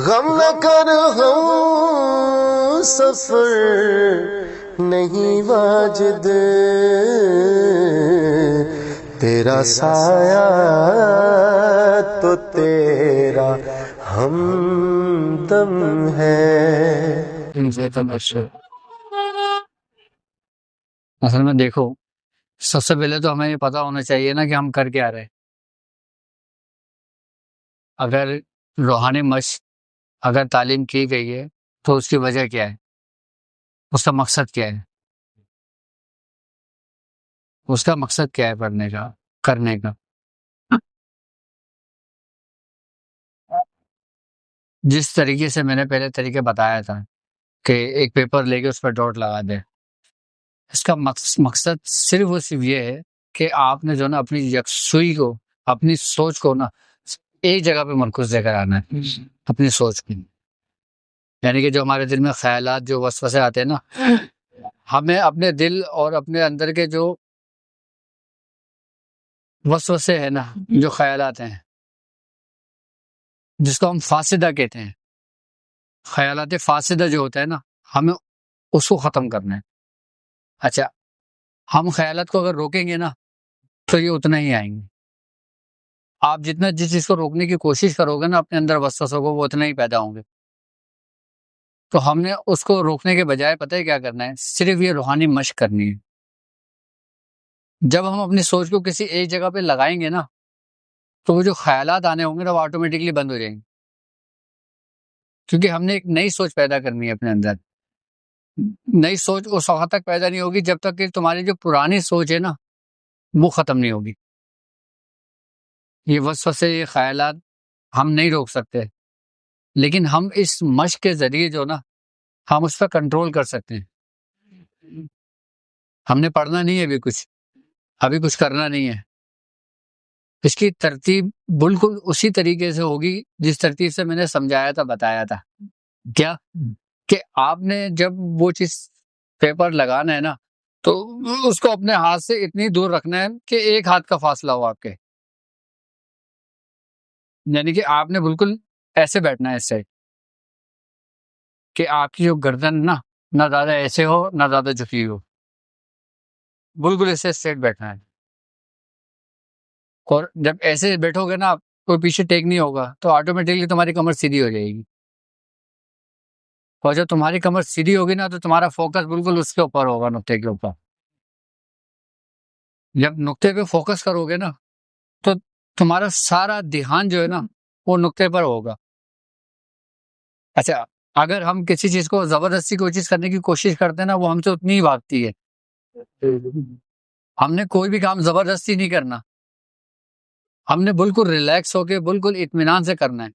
غم نہ کر ہم سفر نہیں واجد، تیرا سایہ تو تیرا ہمدم ہے۔ اصل میں دیکھو، سب سے پہلے تو ہمیں یہ پتا ہونا چاہیے نا کہ ہم کر کیا رہے۔ اگر روحانی مشق اگر تعلیم کی گئی ہے تو اس کی وجہ کیا ہے، اس کا مقصد کیا ہے، اس کا مقصد کیا ہے پڑھنے کا، کرنے کا۔ جس طریقے سے میں نے پہلے طریقے بتایا تھا کہ ایک پیپر لے کے اس پر ڈاٹ لگا دے، اس کا مقصد صرف اور صرف یہ ہے کہ آپ نے جو نا اپنی یکسوئی کو، اپنی سوچ کو نا ایک جگہ پہ مرکوز دے کر آنا ہے، اپنی سوچ کی۔ یعنی کہ جو ہمارے دل میں خیالات، جو وسوسے آتے ہیں نا، ہمیں اپنے دل اور اپنے اندر کے جو وسوسے ہیں نا، جو خیالات ہیں، جس کو ہم فاسدہ کہتے ہیں، خیالات فاسدہ جو ہوتا ہے نا، ہمیں اس کو ختم کرنا ہے۔ اچھا، ہم خیالات کو اگر روکیں گے نا تو یہ اتنا ہی آئیں گے۔ آپ جتنا جس چیز کو روکنے کی کوشش کرو گے نا اپنے اندر وسوسوں کو، وہ اتنا ہی پیدا ہوں گے۔ تو ہم نے اس کو روکنے کے بجائے پتہ ہے کیا کرنا ہے؟ صرف یہ روحانی مشق کرنی ہے۔ جب ہم اپنی سوچ کو کسی ایک جگہ پہ لگائیں گے نا تو وہ جو خیالات آنے ہوں گے نا وہ آٹومیٹکلی بند ہو جائیں گے، کیونکہ ہم نے ایک نئی سوچ پیدا کرنی ہے اپنے اندر۔ نئی سوچ اس وقت تک پیدا نہیں ہوگی جب تک کہ تمہاری جو پرانی سوچ ہے نا وہ ختم نہیں ہوگی۔ یہ وسوسے، یہ خیالات ہم نہیں روک سکتے، لیکن ہم اس مشق کے ذریعے جو نا ہم اس پہ کنٹرول کر سکتے ہیں۔ ہم نے پڑھنا نہیں ہے ابھی کچھ کرنا نہیں ہے۔ اس کی ترتیب بالکل اسی طریقے سے ہوگی جس ترتیب سے میں نے سمجھایا تھا، بتایا تھا۔ کیا کہ آپ نے جب وہ چیز پیپر لگانا ہے نا تو اس کو اپنے ہاتھ سے اتنی دور رکھنا ہے کہ ایک ہاتھ کا فاصلہ ہو آپ کے، یعنی کہ آپ نے بالکل ایسے بیٹھنا ہے، ایسے کہ آپ کی جو گردن نہ زیادہ ایسے ہو نہ زیادہ جھکی ہو، بالکل ایسے اسٹریٹ بیٹھنا ہے۔ اور جب ایسے بیٹھو گے نا، کوئی پیچھے ٹیک نہیں ہوگا تو آٹومیٹکلی تمہاری کمر سیدھی ہو جائے گی۔ اور جب تمہاری کمر سیدھی ہوگی نا تو تمہارا فوکس بالکل اس کے اوپر ہوگا، نقطے کے اوپر۔ جب نقطے پہ فوکس کرو گے نا تو تمہارا سارا دھیان جو ہے نا وہ نقطے پر ہوگا۔ اچھا، اگر ہم کسی چیز کو زبردستی کوئی چیز کرنے کی کوشش کرتے ہیں نا وہ ہم سے اتنی ہی بھاگتی ہے۔ ہم نے کوئی بھی کام زبردستی نہیں کرنا، ہم نے بالکل ریلیکس ہو کے بالکل اطمینان سے کرنا ہے۔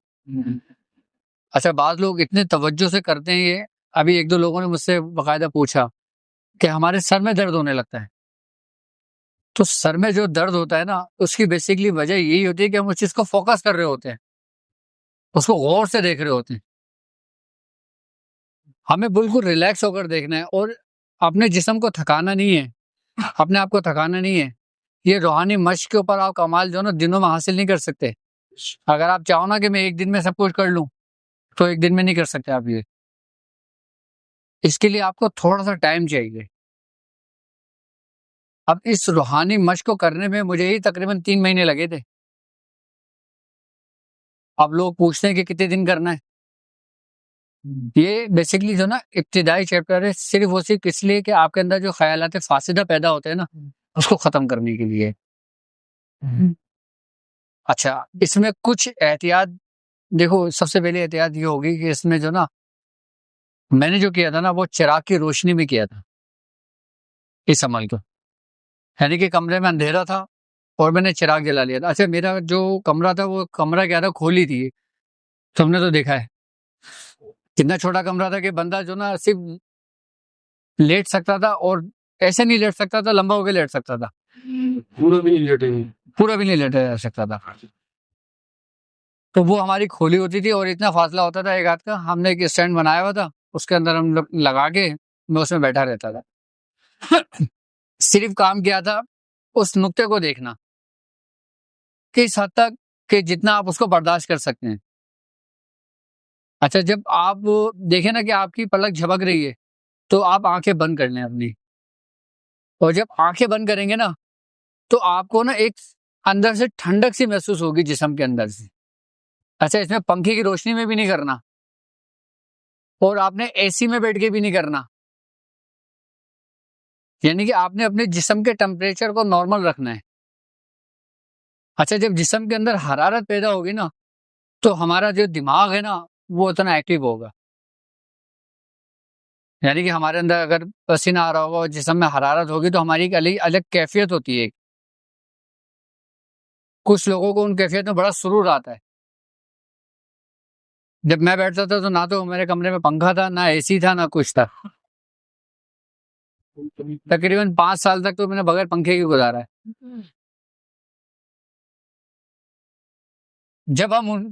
اچھا، بعض لوگ اتنے توجہ سے کرتے ہیں یہ، ابھی ایک دو لوگوں نے مجھ سے باقاعدہ پوچھا کہ ہمارے سر میں درد ہونے لگتا ہے۔ تو سر میں جو درد ہوتا ہے نا اس کی بیسیکلی وجہ یہی ہوتی ہے کہ ہم اس چیز کو فوکس کر رہے ہوتے ہیں، اس کو غور سے دیکھ رہے ہوتے ہیں۔ ہمیں بالکل ریلیکس ہو کر دیکھنا ہے اور اپنے جسم کو تھکانا نہیں ہے، اپنے آپ کو تھکانا نہیں ہے۔ یہ روحانی مشق کے اوپر آپ کمال جو نا دنوں میں حاصل نہیں کر سکتے۔ اگر آپ چاہو نا کہ میں ایک دن میں سب کچھ کر لوں تو ایک دن میں نہیں کر سکتے آپ یہ۔ اس کے لیے آپ کو تھوڑا سا ٹائم چاہیے۔ اب اس روحانی مشق کو کرنے میں مجھے ہی تقریباً 3 مہینے لگے تھے۔ اب لوگ پوچھتے ہیں کہ کتنے دن کرنا ہے۔ یہ بیسیکلی جو نا ابتدائی چیپٹر ہے، صرف وہ صرف اس لیے کہ آپ کے اندر جو خیالات فاسدہ پیدا ہوتے ہیں نا اس کو ختم کرنے کے لیے۔ اچھا، اس میں کچھ احتیاط دیکھو، سب سے پہلے احتیاط یہ ہوگی کہ اس میں جو نا میں نے جو کیا تھا نا وہ چراغ کی روشنی میں کیا تھا اس عمل کو، یعنی کہ کمرے میں اندھیرا تھا اور میں نے چراغ جلا لیا تھا۔ اچھا، میرا جو کمرہ تھا وہ کمرہ کیا تھا، کھولی تھی، تم نے تو دیکھا ہے کتنا چھوٹا کمرہ تھا کہ بندہ جو نا صرف لیٹ سکتا تھا، اور ایسے نہیں لیٹ سکتا تھا، لمبا ہو کے لیٹ سکتا تھا، پورا بھی نہیں لیٹا جا سکتا تھا۔ تو وہ ہماری کھولی ہوتی تھی اور اتنا فاصلہ ہوتا تھا ایک ہاتھ کا۔ ہم نے ایک اسٹینڈ بنایا ہوا تھا، اس کے اندر ہم لگا کے میں اس میں بیٹھا رہتا تھا۔ صرف کام کیا تھا اس نقطے کو دیکھنا کہ اس حد تک کہ جتنا آپ اس کو برداشت کر سکتے ہیں۔ اچھا جب آپ دیکھیں نا کہ آپ کی پلک جھپک رہی ہے تو آپ آنکھیں بند کر لیں اپنی، اور جب آنکھیں بند کریں گے نا تو آپ کو نا ایک اندر سے ٹھنڈک سی محسوس ہوگی جسم کے اندر سے. اچھا اس میں پنکھے کی روشنی میں بھی نہیں کرنا اور آپ نے اے سی میں بیٹھ کے بھی نہیں کرنا، یعنی کہ آپ نے اپنے جسم کے ٹمپریچر کو نارمل رکھنا ہے. اچھا جب جسم کے اندر حرارت پیدا ہوگی نا تو ہمارا جو دماغ ہے نا وہ اتنا ایکٹیو ہوگا، یعنی کہ ہمارے اندر اگر پسینہ آ رہا ہوگا اور جسم میں حرارت ہوگی تو ہماری ایک الگ کیفیت ہوتی ہے. کچھ لوگوں کو ان کیفیت میں بڑا سرور آتا ہے. جب میں بیٹھتا تھا تو نہ تو میرے کمرے میں پنکھا تھا، نہ اے سی تھا، نہ کچھ تھا. تقریباً 5 سال تک تو میں نے بغیر پنکھے کے گزارا ہے. جب ہم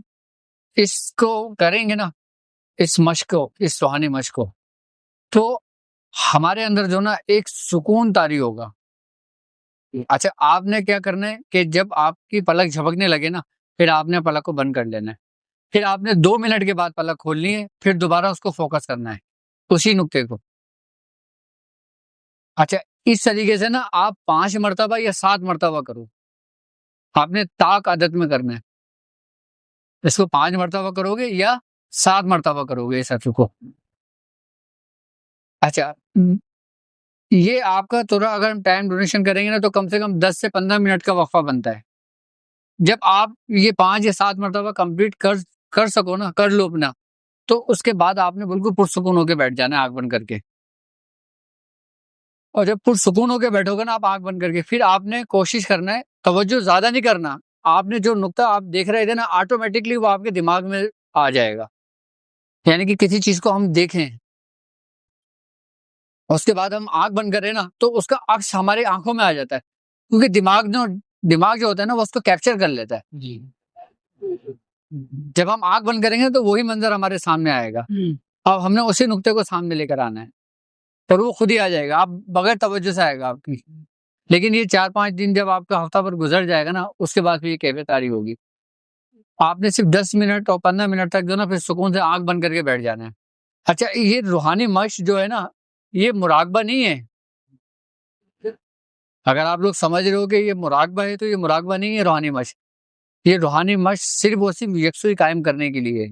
اس کو کریں گے نا، اس مشق کو، اس روحانی مشق کو، تو ہمارے اندر جو نا ایک سکون طاری ہوگا. اچھا آپ نے کیا کرنا ہے کہ جب آپ کی پلک جھپکنے لگے نا پھر آپ نے پلک کو بند کر لینا ہے، پھر آپ نے 2 منٹ کے بعد پلک کھولنی ہے، پھر دوبارہ اس کو فوکس کرنا ہے اسی نقطے کو. اچھا اس طریقے سے نا آپ 5 مرتبہ یا 7 مرتبہ کرو، آپ نے طاق عادت میں کرنا ہے. اس کو 5 مرتبہ کرو گے یا 7 مرتبہ کرو گے اس حرف کو. اچھا یہ آپ کا تھوڑا اگر ہم ٹائم ڈوریشن کریں گے نا تو کم سے کم 10 سے 15 منٹ کا وقفہ بنتا ہے. جب آپ یہ 5 یا 7 مرتبہ کمپلیٹ کر سکو نا، کر لو اپنا، تو اس کے بعد آپ نے بالکل پرسکون ہو کے بیٹھ جانا ہے آنکھ بند کر کے. اور جب پرسکون ہو کے بیٹھو گے نا آپ آنکھ بند کر کے، پھر آپ نے کوشش کرنا ہے، توجہ زیادہ نہیں کرنا، آپ نے جو نقطہ آپ دیکھ رہے تھے نا آٹومیٹکلی وہ آپ کے دماغ میں آ جائے گا. یعنی کہ کسی چیز کو ہم دیکھیں اور اس کے بعد ہم آنکھ بند کریں نا تو اس کا عکس ہماری آنکھوں میں آ جاتا ہے، کیونکہ دماغ جو ہوتا ہے نا وہ اس کو کیپچر کر لیتا ہے. جی جب ہم آنکھ بند کریں گے تو وہی منظر ہمارے سامنے آئے گا. اب ہم نے اسی نقطے کو سامنے لے کر آنا ہے، پھر وہ خود ہی آ جائے گا، آپ بغیر توجہ سے آئے گا آپ کی. لیکن یہ 4-5 دن جب آپ کا ہفتہ پر گزر جائے گا نا اس کے بعد پھر یہ کیفیت طاری ہوگی. آپ نے صرف 10 منٹ اور 15 منٹ تک جو نا پھر سکون سے آنکھ بند کر کے بیٹھ جانا ہے. اچھا یہ روحانی مشق جو ہے نا یہ مراقبہ نہیں ہے. اگر آپ لوگ سمجھ رہے ہو کہ یہ مراقبہ ہے تو یہ مراقبہ نہیں ہے روحانی مشق. یہ روحانی مشق صرف اور صرف یکسوئی قائم کرنے کے لیے ہے.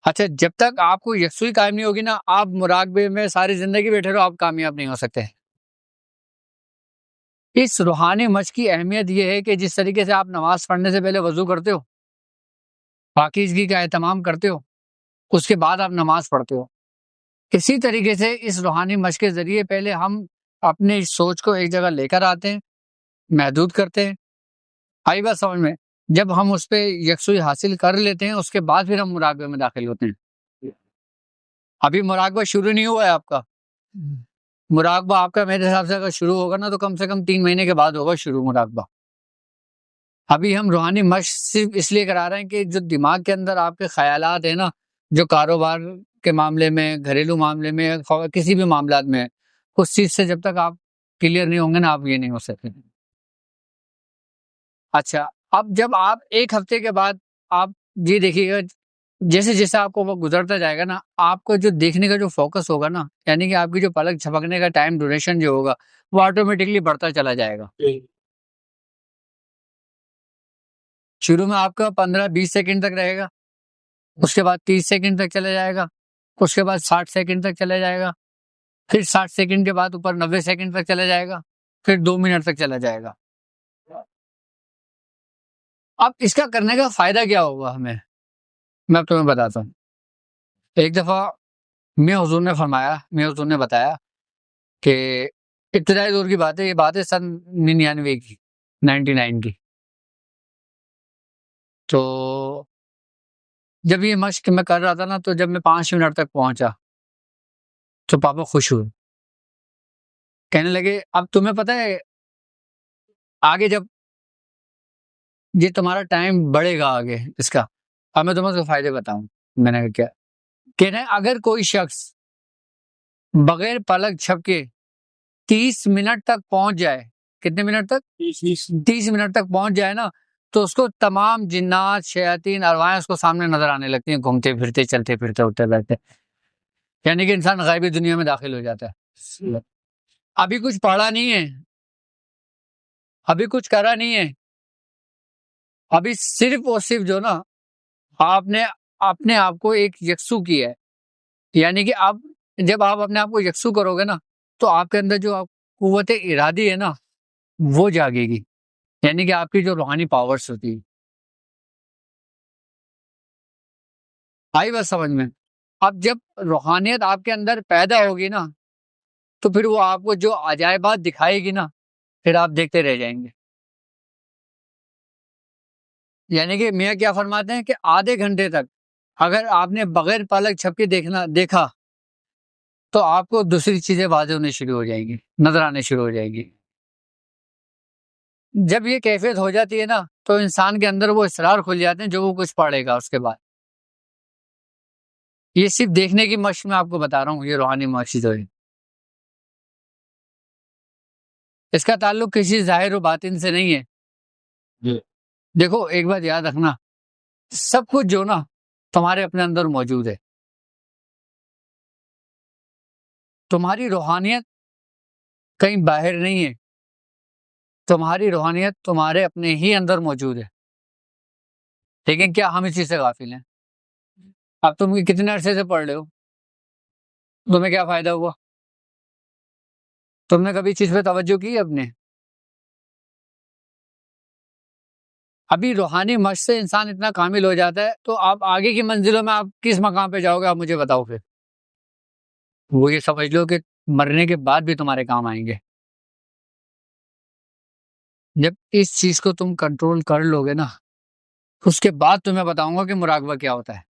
اچھا جب تک آپ کو یکسوئی قائم نہیں ہوگی نا آپ مراقبے میں ساری زندگی بیٹھے رہو، آپ کامیاب نہیں ہو سکتے. اس روحانی مشق کی اہمیت یہ ہے کہ جس طریقے سے آپ نماز پڑھنے سے پہلے وضو کرتے ہو، پاکیزگی کا اہتمام کرتے ہو، اس کے بعد آپ نماز پڑھتے ہو، اسی طریقے سے اس روحانی مشق کے ذریعے پہلے ہم اپنے سوچ کو ایک جگہ لے کر آتے ہیں، محدود کرتے ہیں. آئی بات سمجھ میں؟ جب ہم اس پہ یکسوئی حاصل کر لیتے ہیں اس کے بعد پھر ہم مراقبے میں داخل ہوتے ہیں. ابھی مراقبہ شروع نہیں ہوا ہے آپ کا. مراقبہ آپ کا میرے حساب سے اگر شروع ہوگا نا تو کم سے کم 3 مہینے کے بعد ہوگا شروع مراقبہ. ابھی ہم روحانی مشق صرف اس لیے کرا رہے ہیں کہ جو دماغ کے اندر آپ کے خیالات ہیں نا، جو کاروبار کے معاملے میں، گھریلو معاملے میں، کسی بھی معاملات میں، اس چیز سے جب تک آپ کلیئر نہیں ہوں گے نا آپ یہ نہیں ہو سکتے. اچھا اب جب آپ ایک ہفتے کے بعد آپ یہ دیکھیے گا جیسے جیسے آپ کو وہ گزرتا جائے گا نا آپ کو جو دیکھنے کا جو فوکس ہوگا نا، یعنی کہ آپ کی جو پلک جھپکنے کا ٹائم ڈوریشن جو ہوگا وہ آٹومیٹکلی بڑھتا چلا جائے گا. شروع میں آپ کا 15-20 سیکنڈ تک رہے گا، اس کے بعد 30 سیکنڈ تک چلا جائے گا، اس کے بعد 60 سیکنڈ تک چلا جائے گا، پھر 60 سیکنڈ کے بعد اوپر 90 سیکنڈ تک چلا جائے گا، پھر 2 منٹ تک چلا جائے گا. اب اس کا کرنے کا فائدہ کیا ہوگا ہمیں، میں اب تمہیں بتاتا ہوں. ایک دفعہ حضور نے بتایا کہ ابتدائی دور کی بات ہے، یہ بات ہے سن 99 کی، 99 کی. تو جب یہ مشق میں کر رہا تھا نا تو جب میں 5 منٹ تک پہنچا تو پاپا خوش ہوئے، کہنے لگے اب تمہیں پتہ ہے آگے جب یہ تمہارا ٹائم بڑھے گا آگے اس کا، اب میں تمہیں اس کے فائدے بتاؤں. میں نے کہا کیا؟ کہہ رہے ہیں اگر کوئی شخص بغیر پلک جھپکے 30 منٹ تک پہنچ جائے، کتنے منٹ تک؟ 30 منٹ تک پہنچ جائے نا تو اس کو تمام جنات، شیاطین، ارواحیں اس کو سامنے نظر آنے لگتی ہیں، گھومتے پھرتے، چلتے پھرتے، اٹھتے بیٹھتے، یعنی کہ انسان غیبی دنیا میں داخل ہو جاتا ہے. ابھی کچھ پڑھا نہیں ہے، ابھی کچھ کرا نہیں ہے، ابھی صرف اور صرف جو نا آپ نے اپنے آپ کو ایک یکسو کیا ہے. یعنی کہ آپ جب آپ اپنے آپ کو یکسو کرو گے نا تو آپ کے اندر جو قوت ارادی ہے نا وہ جاگے گی، یعنی کہ آپ کی جو روحانی پاورز ہوتی ہے. آئی بات سمجھ میں؟ اب جب روحانیت آپ کے اندر پیدا ہوگی نا تو پھر وہ آپ کو جو عجائبات دکھائے گی نا پھر آپ دیکھتے رہ جائیں گے. یعنی کہ میاں کیا فرماتے ہیں کہ آدھے گھنٹے تک اگر آپ نے بغیر پلک جھپکے دیکھا تو آپ کو دوسری چیزیں واضح ہونے شروع ہو جائیں گی، نظر آنے شروع ہو جائیں گی. جب یہ کیفیت ہو جاتی ہے نا تو انسان کے اندر وہ اسرار کھل جاتے ہیں جو وہ کچھ پڑھے گا اس کے بعد. یہ صرف دیکھنے کی مشق میں آپ کو بتا رہا ہوں، یہ روحانی مشق جو ہے اس کا تعلق کسی ظاہر و باطن سے نہیں ہے. دیکھو ایک بات یاد رکھنا، سب کچھ جو نا تمہارے اپنے اندر موجود ہے. تمہاری روحانیت کہیں باہر نہیں ہے، تمہاری روحانیت تمہارے اپنے ہی اندر موجود ہے. لیکن کیا ہم اس چیز سے غافل ہیں؟ اب تم کتنے عرصے سے پڑھ رہے ہو، تمہیں کیا فائدہ ہوا؟ تم نے کبھی چیز پہ توجہ کی اپنے؟ ابھی روحانی مشق سے انسان اتنا کامل ہو جاتا ہے تو آپ آگے کی منزلوں میں آپ کس مقام پہ جاؤ گے آپ مجھے بتاؤ. پھر وہ یہ سمجھ لو کہ مرنے کے بعد بھی تمہارے کام آئیں گے. جب اس چیز کو تم کنٹرول کر لو گے نا اس کے بعد تمہیں بتاؤں گا کہ مراقبہ کیا ہوتا ہے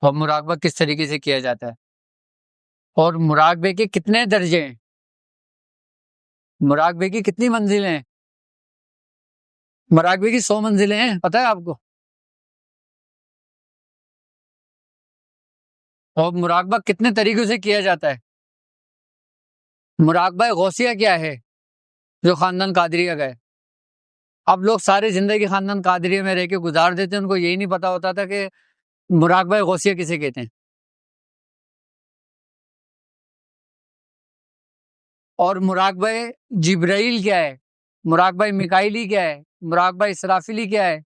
اور مراقبہ کس طریقے سے کیا جاتا ہے اور مراقبے کے کتنے درجے ہیں، مراقبے کی کتنی منزلیں ہیں. مراقبے کی 100 منزلیں ہیں، پتہ ہے آپ کو؟ اور مراقبہ کتنے طریقوں سے کیا جاتا ہے. مراقبہ غوثیہ کیا ہے جو خاندان قادریہ کا ہے. اب لوگ ساری زندگی خاندان قادریہ میں رہ کے گزار دیتے ہیں، ان کو یہی نہیں پتا ہوتا تھا کہ مراقبہ غوثیہ کسے کہتے ہیں. اور مراقبہ جبرائیل کیا ہے، مراقبہ میکائیلی کیا ہے، مراقبہ اسرافیلی کیا ہے.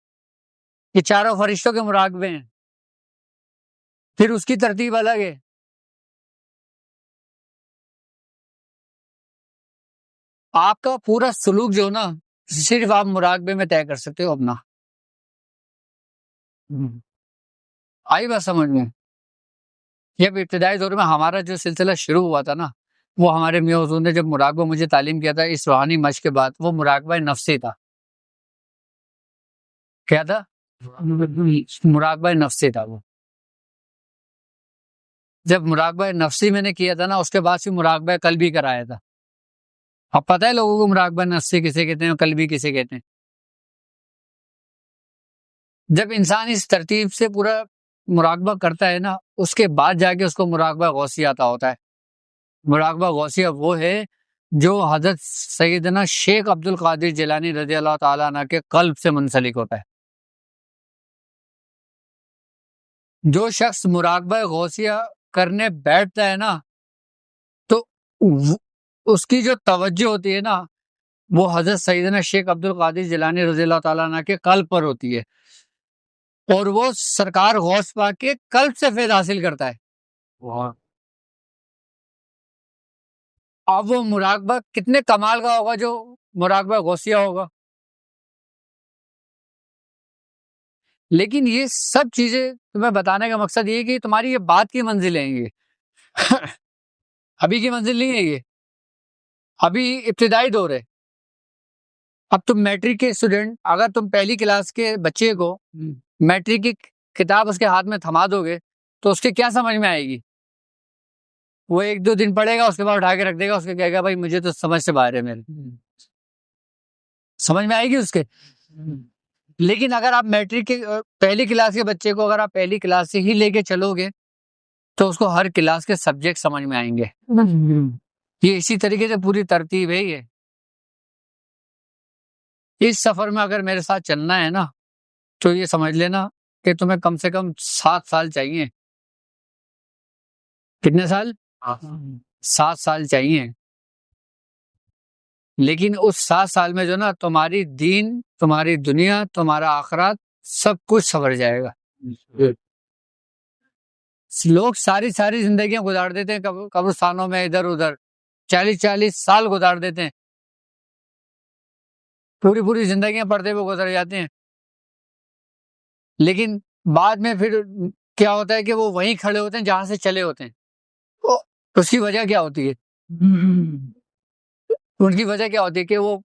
یہ چاروں فرشتوں کے مراقبے ہیں، پھر اس کی ترتیب الگ ہے. آپ کا پورا سلوک جو نا صرف آپ مراقبے میں طے کر سکتے ہو اپنا. آئی بات سمجھ میں؟ جب ابتدائی دور میں ہمارا جو سلسلہ شروع ہوا تھا نا وہ ہمارے میاں حضور نے جب مراقبہ مجھے تعلیم کیا تھا اس روحانی مشق کے بعد، وہ مراقبہ نفسی تھا. کیا تھا؟ مراقبہ نفسی تھا. وہ جب مراقبہ نفسی میں نے کیا تھا نا اس کے بعد سے مراقبہ قلبی کرایا تھا. اب پتہ ہے لوگوں کو مراقبہ نفسی کسے کہتے ہیں اور قلبی کسے کہتے ہیں. جب انسان اس ترتیب سے پورا مراقبہ کرتا ہے نا اس کے بعد جا کے اس کو مراقبہ غوثیہ عطا ہوتا ہے. مراقبہ غوثیہ وہ ہے جو حضرت سیدنا شیخ عبد القادر جیلانی رضی اللہ تعالیٰ عنہ کے قلب سے منسلک ہوتا ہے. جو شخص مراقبہ غوثیہ کرنے بیٹھتا ہے نا تو اس کی جو توجہ ہوتی ہے نا وہ حضرت سیدنا شیخ عبد القادر جیلانی رضی اللہ تعالیٰ عنہ کے قلب پر ہوتی ہے اور وہ سرکار غوث پاک کے قلب سے فیض حاصل کرتا ہے. اب وہ مراقبہ کتنے کمال کا ہوگا جو مراقبہ غوثیہ ہوگا. لیکن یہ سب چیزیں تمہیں بتانے کا مقصد یہ ہے کہ تمہاری یہ بات کی منزلیں ہیں، یہ ابھی کی منزل نہیں ہے، یہ ابھی ابتدائی دور ہے. اب تم میٹرک کے اسٹوڈنٹ اگر تم پہلی کلاس کے بچے کو میٹرک کی کتاب اس کے ہاتھ میں تھما دو گے تو اس کے کیا سمجھ میں آئے گی؟ وہ 1-2 دن پڑھے گا اس کے بعد اٹھا کے رکھ دے گا، اس کے کہے گا بھائی مجھے تو سمجھ سے باہر ہے، میرے سمجھ میں آئے گی اس کے. لیکن اگر آپ میٹرک کے پہلی کلاس کے بچے کو اگر آپ پہلی کلاس سے ہی لے کے چلو گے تو اس کو ہر کلاس کے سبجیکٹ سمجھ میں آئیں گے. یہ اسی طریقے سے پوری ترتیب ہے. اس سفر میں اگر میرے ساتھ چلنا ہے نا تو یہ سمجھ لینا کہ تمہیں کم سے کم 7 سال چاہیے. کتنے سال؟ 7 سال چاہیے. لیکن اس 7 سال میں جو نا تمہاری دین، تمہاری دنیا، تمہارا آخرت سب کچھ سنور جائے گا. لوگ ساری زندگیاں گزار دیتے ہیں قبرستانوں میں ادھر ادھر، 40 سال گزار دیتے ہیں، پوری زندگیاں پڑھتے ہوئے گزر جاتے ہیں. لیکن بعد میں پھر کیا ہوتا ہے کہ وہ وہیں کھڑے ہوتے ہیں جہاں سے چلے ہوتے ہیں. اس کی وجہ کیا ہوتی ہے؟ ان کی وجہ کیا ہوتی ہے کہ وہ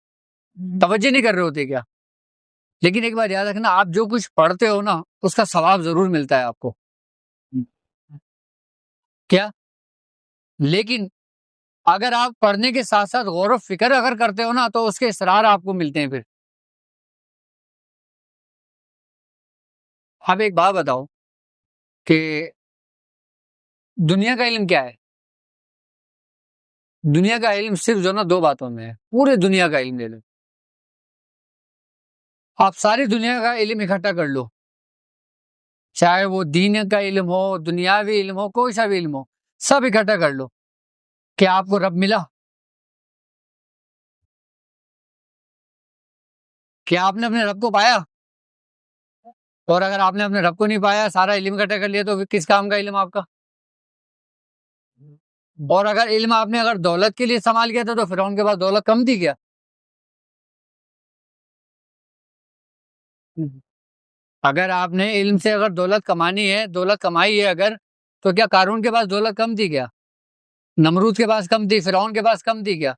توجہ نہیں کر رہے ہوتے کیا. لیکن ایک بات یاد رکھنا، آپ جو کچھ پڑھتے ہو نا اس کا ثواب ضرور ملتا ہے آپ کو، کیا؟ لیکن اگر آپ پڑھنے کے ساتھ ساتھ غور و فکر اگر کرتے ہو نا تو اس کے اسرار آپ کو ملتے ہیں. پھر آپ ایک بات بتاؤ کہ دنیا کا علم کیا ہے؟ دنیا کا علم صرف جو نا 2 باتوں میں ہے. پورے دنیا کا علم لے لو، آپ ساری دنیا کا علم اکٹھا کر لو، چاہے وہ دین کا علم ہو، دنیاوی علم ہو، کوئی سا بھی علم ہو، سب اکٹھا کر لو. کیا آپ کو رب ملا؟ کیا آپ نے اپنے رب کو پایا؟ اور اگر آپ نے اپنے رب کو نہیں پایا، سارا علم اکٹھا کر لیا، تو کس کام کا علم آپ کا؟ اور اگر علم آپ نے اگر دولت کے لیے استعمال کیا تھا تو فرعون کے پاس دولت کم تھی کیا؟ اگر آپ نے علم سے اگر دولت کمانی ہے، دولت کمائی ہے اگر، تو کیا قارون کے پاس دولت کم تھی کیا؟ نمرود کے پاس کم تھی؟ فرعون کے پاس کم تھی کیا؟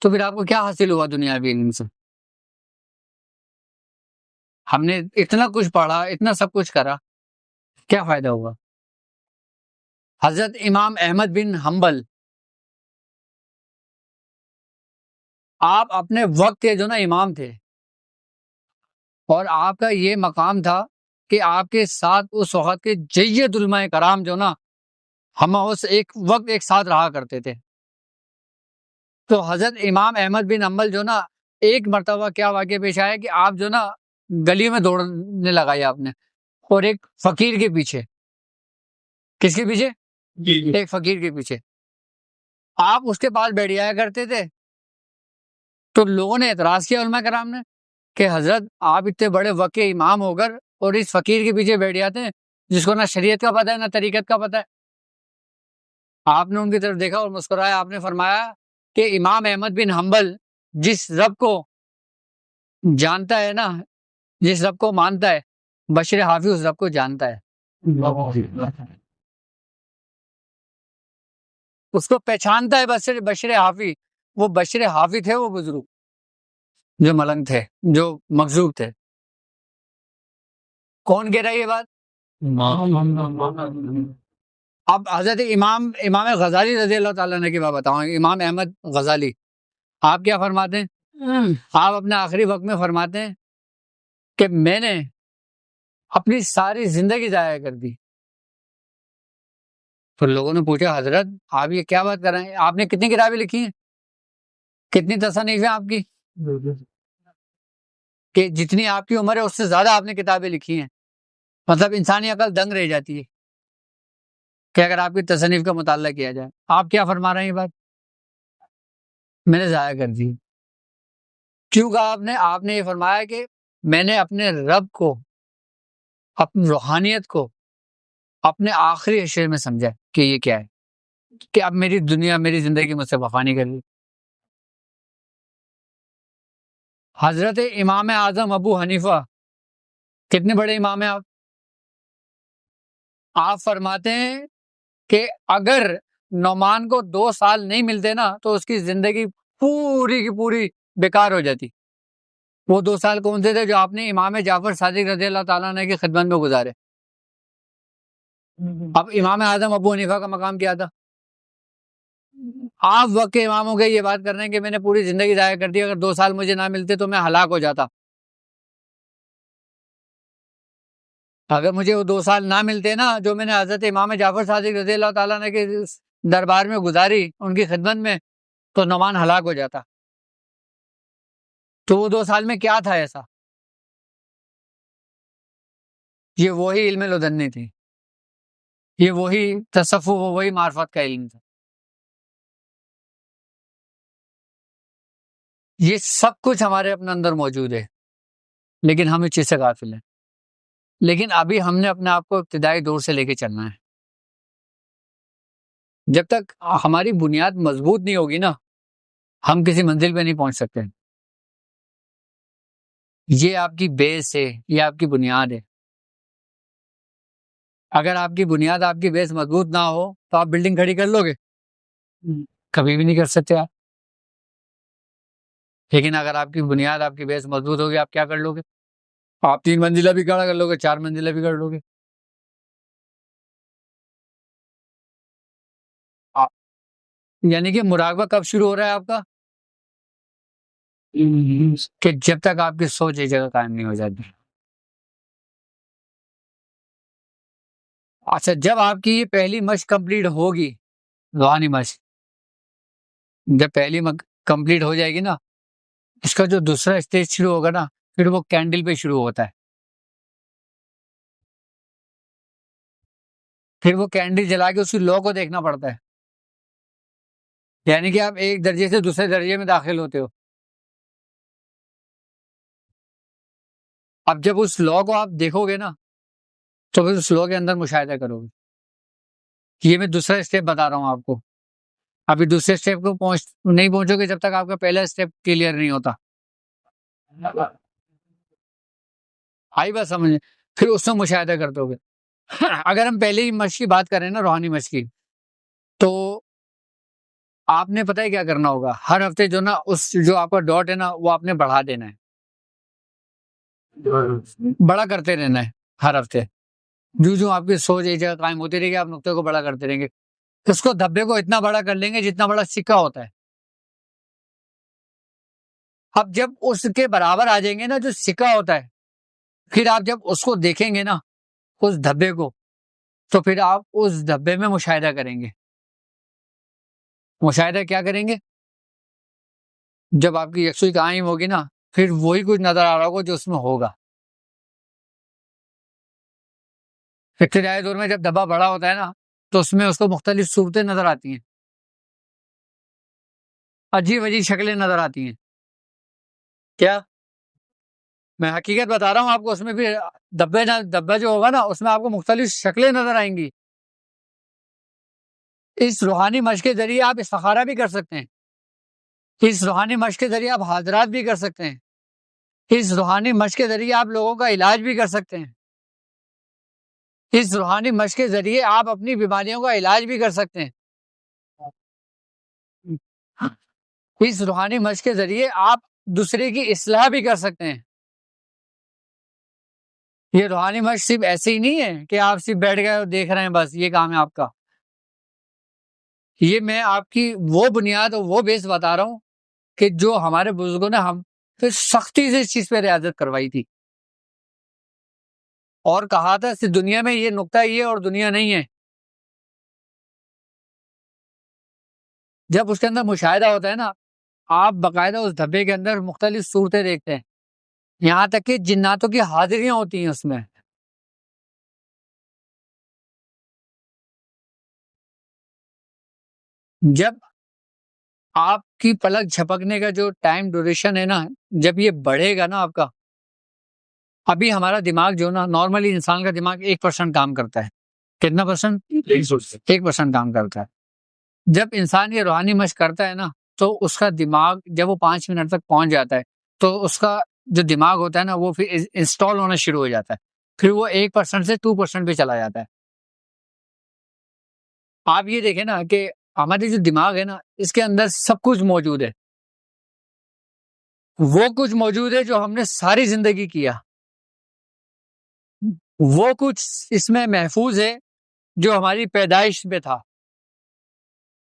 تو پھر آپ کو کیا حاصل ہوا دنیاوی علم سے؟ ہم نے اتنا کچھ پڑھا، اتنا سب کچھ کرا، کیا فائدہ ہوا؟ حضرت امام احمد بن حنبل، آپ اپنے وقت کے جو نا امام تھے، اور آپ کا یہ مقام تھا کہ آپ کے ساتھ اس وقت کے جید علماء کرام جو نا ہم اس ایک وقت ایک ساتھ رہا کرتے تھے. تو حضرت امام احمد بن حنبل جو نا ایک مرتبہ کیا واقعہ پیش آیا کہ آپ جو نا گلی میں دوڑنے لگائی آپ نے، اور ایک فقیر کے پیچھے. کس کے پیچھے؟ ایک فقیر کے پیچھے. آپ اس کے پاس بیٹھ جایا کرتے تھے. تو لوگوں نے اعتراض کیا علماء کرام نے کہ حضرت آپ اتنے بڑے وقت کے امام ہو کر اور اس فقیر کے پیچھے بیٹھ جاتے ہیں جس کو نہ شریعت کا پتہ ہے نہ طریقت کا پتہ ہے. آپ نے ان کی طرف دیکھا اور مسکرایا. آپ نے فرمایا کہ امام احمد بن حنبل جس رب کو جانتا ہے نا، جس رب کو مانتا ہے، بشر حافظ اس رب کو جانتا ہے، اس کو پہچانتا ہے. بشر حافظ، وہ بشر حافظ تھے، وہ بزرگ جو ملنگ تھے، جو مغزوب تھے. کون کہہ رہا ہے یہ بات؟ اب حضرت امام غزالی رضی اللہ تعالیٰ نے کی بات بتاؤں. امام احمد غزالی آپ کیا فرماتے ہیں؟ آپ اپنے آخری وقت میں فرماتے ہیں کہ میں نے اپنی ساری زندگی ضائع کر دی. تو لوگوں نے پوچھا حضرت آپ یہ کیا بات کر رہے ہیں؟ آپ نے کتنی کتابیں لکھی ہیں؟ کتنی تصانیف ہیں آپ کی؟ کہ جتنی آپ کی عمر ہے اس سے زیادہ آپ نے کتابیں لکھی ہیں. مطلب انسانی عقل دنگ رہ جاتی ہے کہ اگر آپ کی تصنیف کا مطالعہ کیا جائے. آپ کیا فرما رہے ہیں یہ بات؟ میں نے ضائع کر دی. کیوں کہا آپ نے؟ آپ نے یہ فرمایا کہ میں نے اپنے رب کو، اپنی روحانیت کو اپنے آخری اشعے میں سمجھا کہ یہ کیا ہے، کہ اب میری دنیا، میری زندگی مجھ سے وفا نہیں کر رہی. حضرت امام اعظم ابو حنیفہ کتنے بڑے امام ہیں آپ؟ آپ فرماتے ہیں کہ اگر نعمان کو 2 سال نہیں ملتے نا تو اس کی زندگی پوری کی پوری بیکار ہو جاتی. وہ 2 سال کون سے تھے جو آپ نے امام جعفر صادق رضی اللہ تعالیٰ عنہ کی خدمت میں گزارے؟ اب امام اعظم ابو حنیفہ کا مقام کیا تھا؟ آپ وقت کے امام ہو گئے یہ بات کر رہے ہیں کہ میں نے پوری زندگی ضائع کر دی، اگر 2 سال مجھے نہ ملتے تو میں ہلاک ہو جاتا. اگر مجھے وہ 2 سال نہ ملتے نا جو میں نے حضرت امام جعفر صادق رضی اللہ تعالیٰ عنہ کے دربار میں گزاری، ان کی خدمت میں، تو نعمان ہلاک ہو جاتا. تو وہ 2 سال میں کیا تھا ایسا؟ یہ وہی علم لدنی تھی، یہ وہی تصوف، وہی معرفت کا علم تھا. یہ سب کچھ ہمارے اپنے اندر موجود ہے، لیکن ہم اس چیز سے غافل ہیں. لیکن ابھی ہم نے اپنے آپ کو ابتدائی دور سے لے کے چلنا ہے. جب تک ہماری بنیاد مضبوط نہیں ہوگی نا، ہم کسی منزل پہ نہیں پہنچ سکتے. یہ آپ کی بیس ہے، یہ آپ کی بنیاد ہے. اگر آپ کی بنیاد، آپ کی بیس مضبوط نہ ہو تو آپ بلڈنگ کھڑی کر لو گے؟ کبھی بھی نہیں کر سکتے آپ. لیکن اگر آپ کی بنیاد، آپ کی بیس مضبوط ہوگی، آپ کیا کر لو گے؟ آپ 3 منزلہ بھی کھڑا کر لو گے، 4 منزلہ بھی کر لو گے. یعنی کہ مراقبہ کب شروع ہو رہا ہے آپ کا؟ کہ جب تک آپ کی سوچ ایک جگہ قائم نہیں ہو جاتی. اچھا، جب آپ کی یہ پہلی مشق کمپلیٹ ہوگی، روحانی مشق جب پہلی کمپلیٹ ہو جائے گی نا، اس کا جو دوسرا اسٹیج شروع ہوگا نا، پھر وہ کینڈل پہ شروع ہوتا ہے. پھر وہ کینڈل جلا کے اسی لو کو دیکھنا پڑتا ہے. یعنی کہ آپ ایک درجے سے دوسرے درجے میں داخل ہوتے ہو. اب جب اس لو کو آپ دیکھو گے نا، تو پھر اس لو کے اندر مشاہدہ کرو گے. یہ میں دوسرا اسٹیپ بتا رہا ہوں آپ کو. ابھی دوسرے اسٹیپ کو نہیں پہنچو گے جب تک آپ کا پہلا اسٹیپ کلیئر نہیں ہوتا. آئی بات سمجھ؟ پھر اس میں مشاہدہ کرتے ہوگے. اگر ہم پہلے ہی مشق کی بات کریں نا، روحانی مشق کی، تو آپ نے پتہ ہے کیا کرنا ہوگا؟ ہر ہفتے جو نا، اس جو آپ کا ڈاٹ ہے نا، وہ آپ نے بڑھا دینا ہے، بڑا کرتے رہنا ہے ہر ہفتے. جو آپ کی سوچ ایک جگہ قائم ہوتی رہے گی، آپ نقطے کو بڑا کرتے رہیں گے. اس کو دھبے کو اتنا بڑا کر لیں گے جتنا بڑا سکہ ہوتا ہے. اب جب اس کے برابر آ جائیں گے نا جو سکہ ہوتا ہے، پھر آپ جب اس کو دیکھیں گے نا، اس دھبے کو، تو پھر آپ اس دھبے میں مشاہدہ کریں گے. مشاہدہ کیا کریں گے؟ جب آپ کی یکسوئی قائم ہوگی نا، پھر وہی کچھ نظر آ رہا ہوگا جو اس میں ہوگا. ابتدائی دور میں جب دھبا بڑا ہوتا ہے نا، تو اس میں اس کو مختلف صورتیں نظر آتی ہیں، عجیب عجیب شکلیں نظر آتی ہیں. کیا میں حقیقت بتا رہا ہوں آپ کو؟ اس میں بھی دھبا جو ہوگا نا، اس میں آپ کو مختلف شکلیں نظر آئیں گی. اس روحانی مشق کے ذریعے آپ استخارہ بھی کر سکتے ہیں. اس روحانی مشق کے ذریعے آپ حاضرات بھی کر سکتے ہیں. اس روحانی مشق کے ذریعے آپ لوگوں کا علاج بھی کر سکتے ہیں. اس روحانی مشق کے ذریعے آپ اپنی بیماریوں کا علاج بھی کر سکتے ہیں. اس روحانی مشق کے ذریعے آپ دوسرے کی اصلاح بھی کر سکتے ہیں. یہ روحانی مشق صرف ایسے ہی نہیں ہے کہ آپ صرف بیٹھ گئے اور دیکھ رہے ہیں، بس یہ کام ہے آپ کا. یہ میں آپ کی وہ بنیاد اور وہ بیس بتا رہا ہوں کہ جو ہمارے بزرگوں نے ہم پھر سختی سے اس چیز پہ ریاضت کروائی تھی، اور کہا تھا کہ دنیا میں یہ نقطہ یہ اور دنیا نہیں ہے. جب اس کے اندر مشاہدہ ہوتا ہے نا، آپ باقاعدہ اس دھبے کے اندر مختلف صورتیں دیکھتے ہیں، یہاں تک کہ جناتوں کی حاضریاں ہوتی ہیں اس میں. جب آپ کی پلک جھپکنے کا جو ٹائم ڈیوریشن ہے نا، جب یہ بڑھے گا نا آپ کا، ابھی ہمارا دماغ جو نا، نارملی انسان کا دماغ 1% کام کرتا ہے. کتنا پرسنٹ؟ 1% کام کرتا ہے. جب انسان یہ روحانی مشق کرتا ہے نا، تو اس کا دماغ جب وہ 5 منٹ تک پہنچ جاتا ہے، تو اس کا جو دماغ ہوتا ہے نا، وہ پھر انسٹال ہونا شروع ہو جاتا ہے. پھر وہ 1% سے 2% پہ چلا جاتا ہے. آپ یہ دیکھیں نا کہ ہماری جو دماغ ہے نا، اس کے اندر سب کچھ موجود ہے. وہ کچھ موجود ہے جو ہم نے ساری زندگی کیا. وہ کچھ اس میں محفوظ ہے جو ہماری پیدائش میں تھا.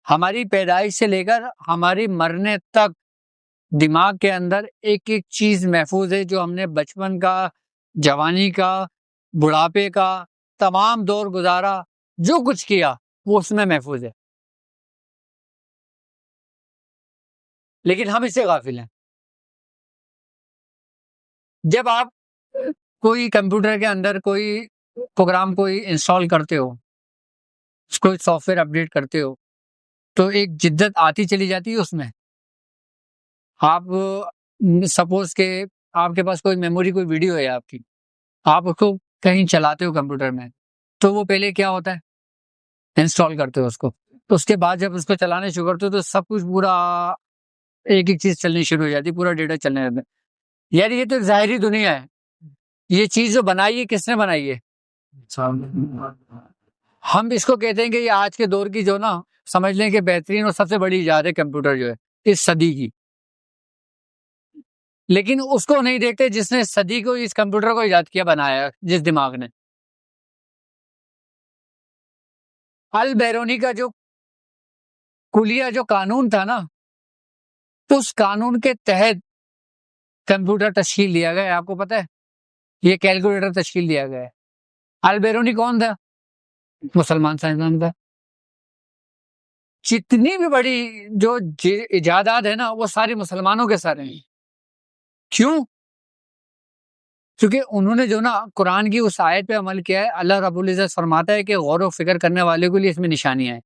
ہماری پیدائش سے لے کر ہماری مرنے تک دماغ کے اندر ایک ایک چیز محفوظ ہے جو ہم نے بچپن کا، جوانی کا، بڑھاپے کا، تمام دور گزارا، جو کچھ کیا وہ اس میں محفوظ ہے. لیکن ہم اس سے غافل ہیں. جب آپ کوئی کمپیوٹر کے اندر کوئی پروگرام کوئی انسٹال کرتے ہو، کوئی سافٹ ویئر اپڈیٹ کرتے ہو، تو ایک جدت آتی چلی جاتی ہے اس میں. آپ سپوز کہ آپ کے پاس کوئی میموری کوئی ویڈیو ہے آپ کی، آپ اس کو کہیں چلاتے ہو کمپیوٹر میں، تو وہ پہلے کیا ہوتا ہے، انسٹال کرتے ہو اس کو. تو اس کے بعد جب اس کو چلانے شروع کرتے ہو تو سب کچھ پورا ایک ایک چیز چلنی شروع ہو جاتی ہے، پورا ڈیٹا چلنے لگتا ہے. یار یہ تو ایک ظاہری دنیا ہے. یہ چیز جو بنائی ہے کس نے بنائی ہے؟ ہم اس کو کہتے ہیں کہ یہ آج کے دور کی جو نا سمجھ لیں کہ بہترین اور سب سے بڑی ایجاد ہے کمپیوٹر جو ہے اس صدی کی. لیکن اس کو نہیں دیکھتے جس نے صدی کو اس کمپیوٹر کو ایجاد کیا، بنایا جس دماغ نے. البیرونی کا جو کلیہ جو قانون تھا نا، تو اس قانون کے تحت کمپیوٹر تشکیل دیا گیا ہے. آپ کو پتہ ہے یہ کیلکولیٹر تشکیل دیا گیا ہے. البیرونی کون تھا؟ مسلمان سائنسدان تھا. جتنی بھی بڑی جو ایجادات ہے نا وہ ساری مسلمانوں کے سارے ہیں. کیوں؟ کیونکہ انہوں نے جو نا قرآن کی اس آیت پہ عمل کیا ہے. اللہ رب العزت فرماتا ہے کہ غور و فکر کرنے والے کے لیے اس میں نشانیاں ہیں.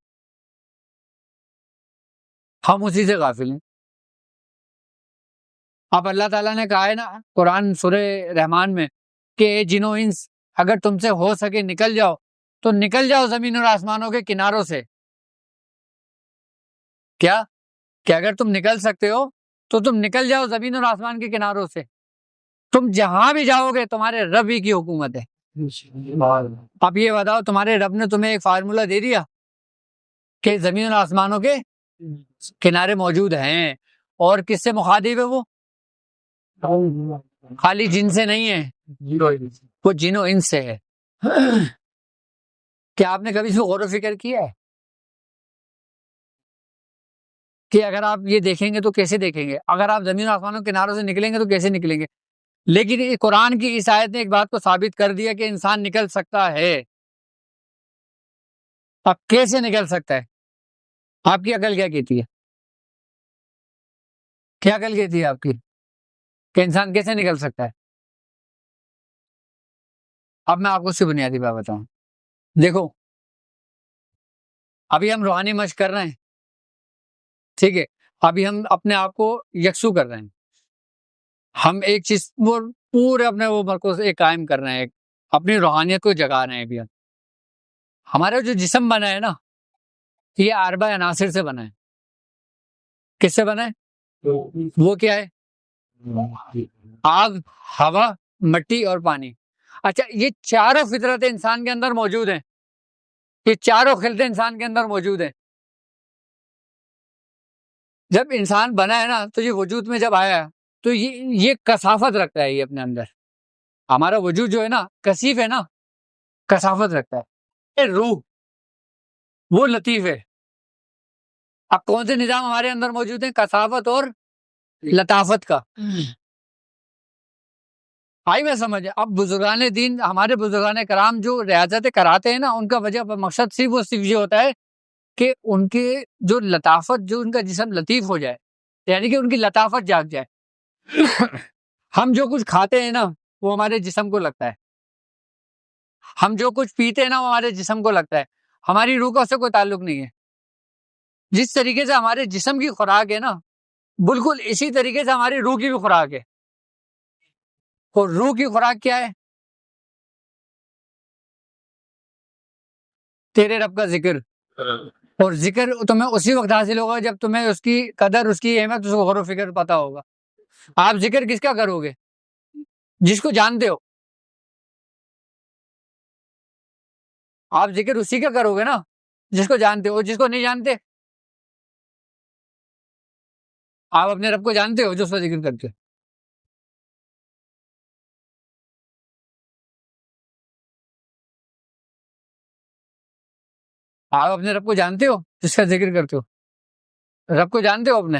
ہم اسی سے غافل ہیں. اب اللہ تعالیٰ نے کہا ہے نا قرآن سورہ رحمان میں کہ اے جن و انس اگر تم سے ہو سکے نکل جاؤ تو نکل جاؤ زمین اور آسمانوں کے کناروں سے. کیا کہ اگر تم نکل سکتے ہو تو تم نکل جاؤ زمین اور آسمان کے کناروں سے. تم جہاں بھی جاؤ گے تمہارے رب ہی کی حکومت ہے. اب یہ بتاؤ تمہارے رب نے تمہیں ایک فارمولہ دے دیا کہ زمین اور آسمانوں کے کنارے موجود ہیں، اور کس سے مخاطب ہے وہ؟ خالی جن سے نہیں ہے، وہ جن و انس سے ہے. کیا آپ نے کبھی اس کو غور و فکر کیا ہے کہ اگر آپ یہ دیکھیں گے تو کیسے دیکھیں گے، اگر آپ زمین و آسمانوں کے کناروں سے نکلیں گے تو کیسے نکلیں گے؟ لیکن قرآن کی اس آیت نے ایک بات کو ثابت کر دیا کہ انسان نکل سکتا ہے. اب کیسے نکل سکتا ہے؟ آپ کی عقل کیا کہتی ہے؟ کیا عقل کہتی ہے آپ کی کہ انسان کیسے نکل سکتا ہے؟ اب میں آپ کو اس کی بنیادی بات بتاؤں. دیکھو ابھی ہم روحانی مشق کر رہے ہیں، ٹھیک ہے، ابھی ہم اپنے آپ کو یکسو کر رہے ہیں. ہم ایک چیز وہ پورے اپنے وہ مرکز ایک قائم کر رہے ہیں، ایک اپنی روحانیت کو جگا رہے ہیں. ابھی ہمارا جو جسم بنا ہے نا یہ 4 عناصر سے بنا ہے. کس سے بنا ہے؟ وہ کیا ہے؟ آگ، ہوا، مٹی اور پانی. اچھا یہ چاروں فطرت انسان کے اندر موجود ہیں، یہ چاروں خلطیں انسان کے اندر موجود ہیں. جب انسان بنا ہے نا تو یہ وجود میں جب آیا تو یہ کثافت رکھتا ہے. یہ اپنے اندر ہمارا وجود جو ہے نا کثیف ہے نا، کثافت رکھتا ہے. یہ روح وہ لطیف ہے. اب کون سے نظام ہمارے اندر موجود ہیں؟ کثافت اور لطافت کا. آئی میں سمجھ. اب بزرگان دین ہمارے بزرگان کرام جو ریاضتیں کراتے ہیں نا ان کا وجہ مقصد صرف یہ ہوتا ہے کہ ان کے جو لطافت، جو ان کا جسم لطیف ہو جائے، یعنی کہ ان کی لطافت جاگ جائے. ہم جو کچھ کھاتے ہیں نا وہ ہمارے جسم کو لگتا ہے، ہم جو کچھ پیتے ہیں نا وہ ہمارے جسم کو لگتا ہے. ہماری روح کا اس سے کوئی تعلق نہیں ہے. جس طریقے سے ہمارے جسم کی خوراک ہے نا بالکل اسی طریقے سے ہماری روح کی بھی خوراک ہے. اور روح کی خوراک کیا ہے؟ تیرے رب کا ذکر. اور ذکر تمہیں اسی وقت حاصل ہوگا جب تمہیں اس کی قدر، اس کی اہمیت، اس کو غور و فکر پتا ہوگا. آپ ذکر کس کا کرو گے؟ جس کو جانتے ہو. آپ ذکر اسی کا کرو گے نا جس کو جانتے ہو. جس کو نہیں جانتے آپ اپنے رب کو جانتے ہو جو اس کا ذکر کرتے ہو. آپ اپنے رب کو جانتے ہو جس کا ذکر کرتے ہو. رب کو جانتے ہو اپنے.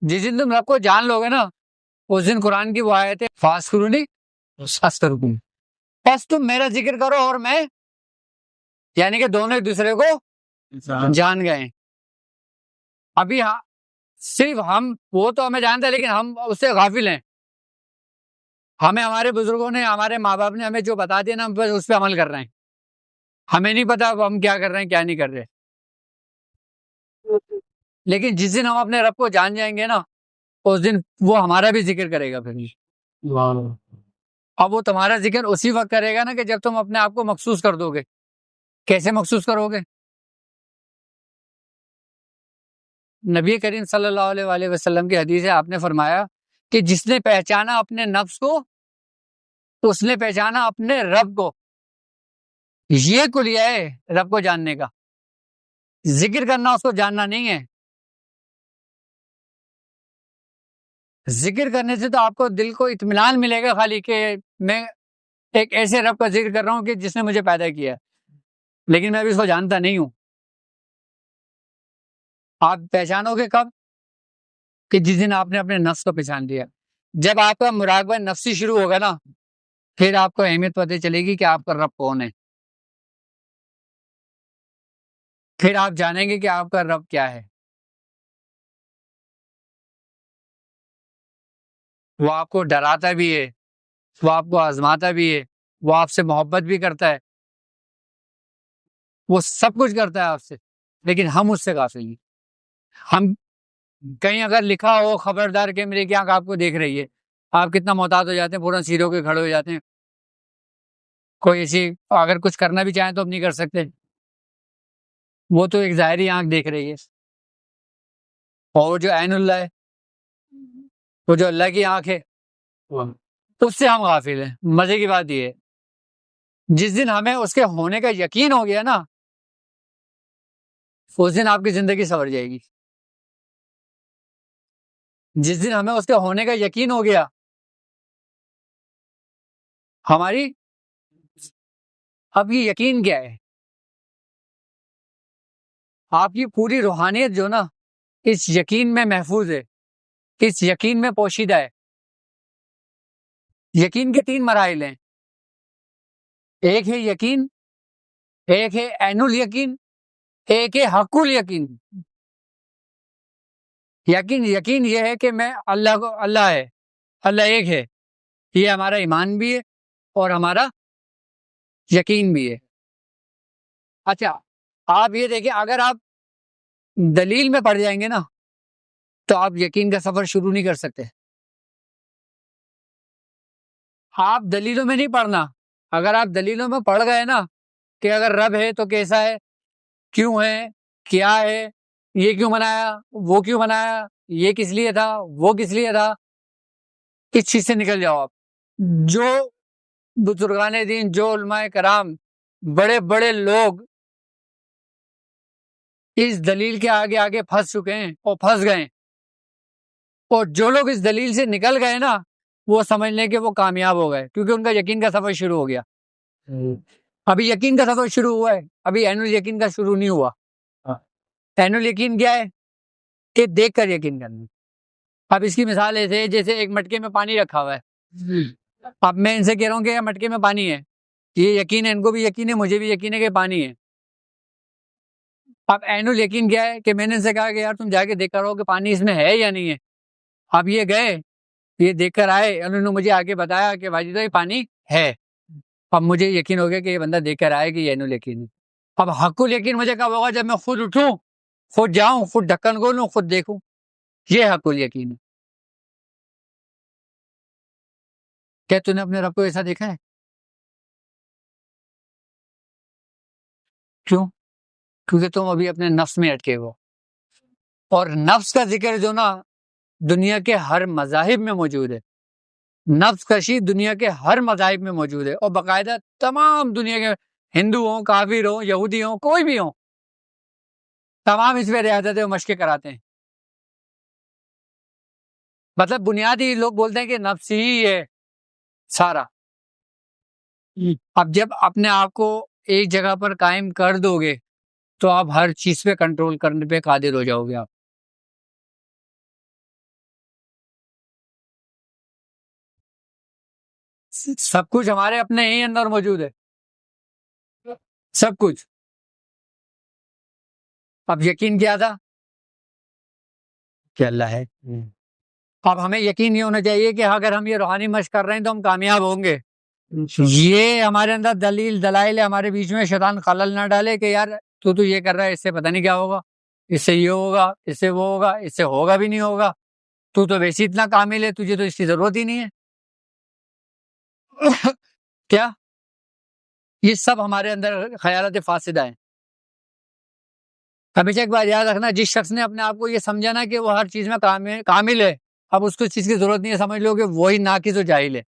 جس دن تم رب کو جان لو گے نا اس دن قرآن کی وہ آیت ہے فاسکرونی استغفرکم، بس تم میرا ذکر کرو اور میں، یعنی کہ دونوں ایک دوسرے کو جان گئے. ابھی صرف ہم وہ تو ہمیں جانتے ہیں لیکن ہم اس سے غافل ہیں. ہمیں ہمارے بزرگوں نے ہمارے ماں باپ نے ہمیں جو بتا دیا نا ہم بس اس پہ عمل کر رہے ہیں. ہمیں نہیں پتا ہم کیا کر رہے ہیں کیا نہیں کر رہے. لیکن جس دن ہم اپنے رب کو جان جائیں گے نا اس دن وہ ہمارا بھی ذکر کرے گا. پھر اب وہ تمہارا ذکر اسی وقت کرے گا نا کہ جب تم اپنے آپ کو مخصوص کر دو گے. کیسے مخصوص کرو گے؟ نبی کریم صلی اللہ علیہ وآلہ وسلم کی حدیث ہے، آپ نے فرمایا کہ جس نے پہچانا اپنے نفس کو اس نے پہچانا اپنے رب کو. یہ کلیہ ہے رب کو جاننے کا. ذکر کرنا اس کو جاننا نہیں ہے. ذکر کرنے سے تو آپ کو دل کو اطمینان ملے گا خالی کہ میں ایک ایسے رب کا ذکر کر رہا ہوں کہ جس نے مجھے پیدا کیا ہے لیکن میں ابھی اس کو جانتا نہیں ہوں. آپ پہچانو گے کب؟ کہ جس دن آپ نے اپنے نفس کو پہچان لیا. جب آپ کا مراقبہ نفسی شروع ہوگا نا پھر آپ کو اہمیت پتہ چلے گی کہ آپ کا رب کون ہے. پھر آپ جانیں گے کہ آپ کا رب کیا ہے. وہ آپ کو ڈراتا بھی ہے، وہ آپ کو آزماتا بھی ہے، وہ آپ سے محبت بھی کرتا ہے، وہ سب کچھ کرتا ہے آپ سے، لیکن ہم اس سے غافل ہیں. ہم کہیں اگر لکھا ہو خبردار کہ میری آنکھ آپ کو دیکھ رہی ہے، آپ کتنا محتاط ہو جاتے ہیں، پورا سیرو کے کھڑے ہو جاتے ہیں. کوئی ایسی اگر کچھ کرنا بھی چاہیں تو ہم نہیں کر سکتے. وہ تو ایک ظاہری آنکھ دیکھ رہی ہے. اور جو عین اللہ ہے، وہ جو اللہ کی آنکھ ہے، اس سے ہم غافل ہیں. مزے کی بات یہ ہے جس دن ہمیں اس کے ہونے کا یقین ہو گیا نا اس دن آپ کی زندگی سنور جائے گی. جس دن ہمیں اس کے ہونے کا یقین ہو گیا ہماری اب یہ یقین کیا ہے؟ آپ کی پوری روحانیت جو نا اس یقین میں محفوظ ہے، اس یقین میں پوشیدہ ہے. یقین کے 3 مراحل ہیں. ایک ہے یقین، ایک ہے عین الیقین، ایک ہے حق الیقین. یقین یہ ہے کہ میں اللہ ہے، اللہ ایک ہے. یہ ہمارا ایمان بھی ہے اور ہمارا یقین بھی ہے. اچھا آپ یہ دیکھیں اگر آپ دلیل میں پڑ جائیں گے نا تو آپ یقین کا سفر شروع نہیں کر سکتے. آپ دلیلوں میں نہیں پڑھنا. اگر آپ دلیلوں میں پڑھ گئے نا کہ اگر رب ہے تو کیسا ہے، کیوں ہے، کیا ہے، یہ کیوں بنایا، وہ کیوں بنایا، یہ کس لیے تھا، وہ کس لیے تھا، اس چیز سے نکل جاؤ. آپ جو بزرگان دین، جو علماء کرام، بڑے بڑے لوگ اس دلیل کے آگے آگے پھنس چکے ہیں اور پھنس گئے، اور جو لوگ اس دلیل سے نکل گئے نا وہ سمجھ لیں کہ وہ کامیاب ہو گئے کیونکہ ان کا یقین کا سفر شروع ہو گیا. ابھی یقین کا سفر شروع ہوا ہے، ابھی عین الیقین کا شروع نہیں ہوا. عین الیقین کیا ہے؟ کہ دیکھ کر یقین کرنا. اب اس کی مثال ایسے ہے جیسے ایک مٹکے میں پانی رکھا ہوا ہے. اب میں ان سے کہہ رہا ہوں کہ یہ مٹکے میں پانی ہے، یہ یقین ہے، ان کو بھی یقین ہے، مجھے بھی یقین ہے کہ پانی ہے. اب عین الیقین کیا ہے کہ میں نے ان سے کہا کہ یار تم جا کے دیکھ کر آؤ کہ پانی اس میں ہے یا نہیں ہے. اب یہ گئے، یہ دیکھ کر آئے، انہوں نے مجھے آگے بتایا کہ بھائی تو یہ پانی ہے. اب مجھے یقین ہو گیا کہ یہ بندہ دیکھ کر آئے کہ یہ عین الیقین ہے. اب حق الیقین مجھے کب ہوگا؟ جب میں خود اٹھوں، خود جاؤں، خود ڈھکن کھولوں، خود دیکھوں. یہ حق الیقین ہے. کیا تم نے اپنے رب کو ایسا دیکھا ہے؟ کیوں؟ کیونکہ تم ابھی اپنے نفس میں اٹکے ہو. اور نفس کا ذکر جو نا دنیا کے ہر مذاہب میں موجود ہے. نفس کشی دنیا کے ہر مذاہب میں موجود ہے اور باقاعدہ تمام دنیا کے ہندو ہوں، کافر ہوں، یہودی ہوں، کوئی بھی ہوں، تمام اس میں ریاضتیں اور مشقیں کراتے ہیں. مطلب بنیادی لوگ بولتے ہیں کہ نفس ہی ہے سارا. اب جب اپنے آپ کو ایک جگہ پر قائم کر دو گے تو آپ ہر چیز پہ کنٹرول کرنے پہ قادر ہو جاؤ گے. آپ سب کچھ ہمارے اپنے ہی اندر موجود ہے، سب کچھ. اب یقین کیا تھا کہ اللہ ہے۔ اب ہمیں یقین یہ ہونا چاہیے کہ اگر ہم یہ روحانی مشق کر رہے ہیں تو ہم کامیاب ہوں گے۔ یہ ہمارے اندر دلائل ہے، ہمارے بیچ میں شیطان خلل نہ ڈالے کہ یار تو یہ کر رہا ہے، اس سے پتہ نہیں کیا ہوگا، اس سے یہ ہوگا، اس سے وہ ہوگا، اس سے ہوگا بھی نہیں ہوگا، تو ویسے اتنا کامل ہے، تجھے تو اس کی ضرورت ہی نہیں ہے۔ کیا یہ سب ہمارے اندر خیالات فاسدہ ہیں۔ ہمیشہ ایک بات یاد رکھنا، جس شخص نے اپنے آپ کو یہ سمجھا نا کہ وہ ہر چیز میں کامل ہے، اب اس کو اس چیز کی ضرورت نہیں ہے، سمجھ لو کہ وہی ناقص و جاہل ہے۔